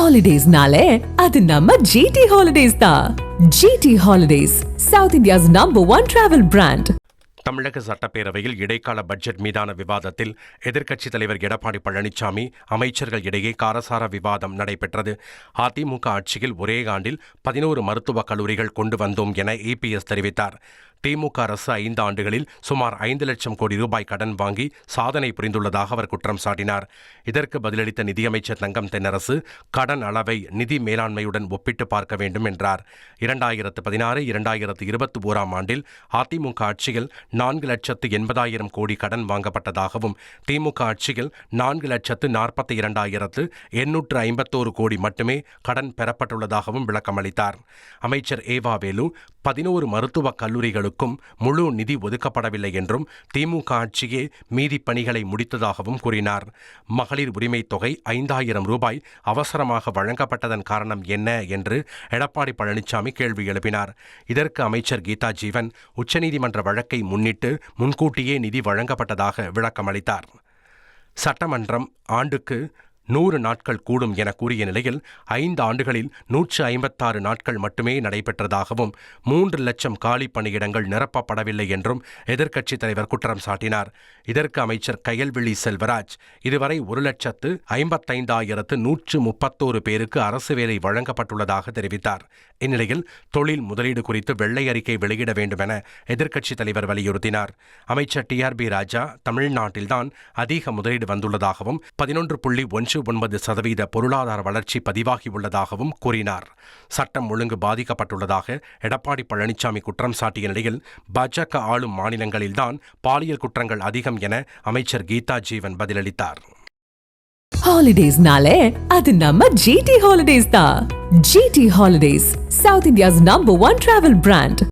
Holidays-nale, அது நம்ம GT Holidays தான். GT Holidays, South India's #1 travel brand. தமிழக சட்டப்பேரவையில் இடைக்கால பட்ஜெட் மீதான விவாதத்தில் எதிர்க்கட்சித் தலைவர் எடப்பாடி பழனிசாமி அமைச்சர்கள் இடையே காரசார விவாதம் நடைபெற்றது. அதிமுக ஆட்சியில் ஒரே ஆண்டில் 11 மருத்துவக் கல்லூரிகள் கொண்டு வந்தோம் என EPS தெரிவித்தார். திமுக அரசு 5 ஆண்டுகளில் சுமார் 5 லட்சம் கோடி ரூபாய் கடன் வாங்கி சாதனை புரிந்துள்ளதாக அவர் குற்றம் சாட்டினார். இதற்கு பதிலளித்த நிதியமைச்சர் தங்கம் தென்னரசு கடன் அளவை நிதி மேலாண்மையுடன் ஒப்பிட்டு பார்க்க வேண்டும் என்றார். 2016-2021 ஆண்டில் அதிமுக ஆட்சியில் 4,80,000 கோடி கடன் வாங்கப்பட்டதாகவும் திமுக ஆட்சியில் 4,42,851 கோடி மட்டுமே கடன் பெறப்பட்டுள்ளதாகவும் விளக்கமளித்தார். அமைச்சர் ஏவா வேலு 11 மருத்துவக் கல்லூரிகளுக்கும் முழு நிதி ஒதுக்கப்படவில்லை என்றும் திமுக ஆட்சியே மீதி பணிகளை முடித்ததாகவும் கூறினார். மகளிர் உரிமைத் தொகை 5,000 ரூபாய் அவசரமாக வழங்கப்பட்டதன் காரணம் என்ன என்று எடப்பாடி பழனிசாமி கேள்வி எழுப்பினார். இதற்கு அமைச்சர் கீதா ஜீவன் உச்சநீதிமன்ற வழக்கை முன்னிட்டு முன்கூட்டியே நிதி வழங்கப்பட்டதாக விளக்கமளித்தார். சட்டமன்றம் ஆண்டுக்கு 100 நாட்கள் கூடும் என கூறிய நிலையில் 5 ஆண்டுகளில் 156 நாட்கள் மட்டுமே நடைபெற்றதாகவும் 3 லட்சம் காலி பணியிடங்கள் நிரப்பப்படவில்லை என்றும் எதிர்க்கட்சித் தலைவர் குற்றம் சாட்டினார். இதற்கு அமைச்சர் கயல்விழி செல்வராஜ் இதுவரை 1,55,131 பேருக்கு அரசு வேலை வழங்கப்பட்டுள்ளதாக தெரிவித்தார். இந்நிலையில் தொழில் முதலீடு குறித்து வெள்ளை அறிக்கை வெளியிட வேண்டும் என எதிர்க்கட்சித் தலைவர் வலியுறுத்தினார். அமைச்சர் TRB ராஜா தமிழ்நாட்டில்தான் அதிக முதலீடு வந்துள்ளதாகவும் 11.19% பொருளாதார வளர்ச்சி பதிவாகியுள்ளதாகவும் கூறினார். சட்டம் ஒழுங்கு பாதிக்கப்பட்டுள்ளதாக எடப்பாடி பழனிசாமி குற்றம் சாட்டிய நிலையில் பாஜக ஆளும் மாநிலங்களில்தான் பாலியல் குற்றங்கள் அதிகம் என அமைச்சர் கீதா ஜீவன் பதிலளித்தார். Holidays-nale, அது நம்ம GT Holidays தான். GT Holidays, South India's #1 travel brand.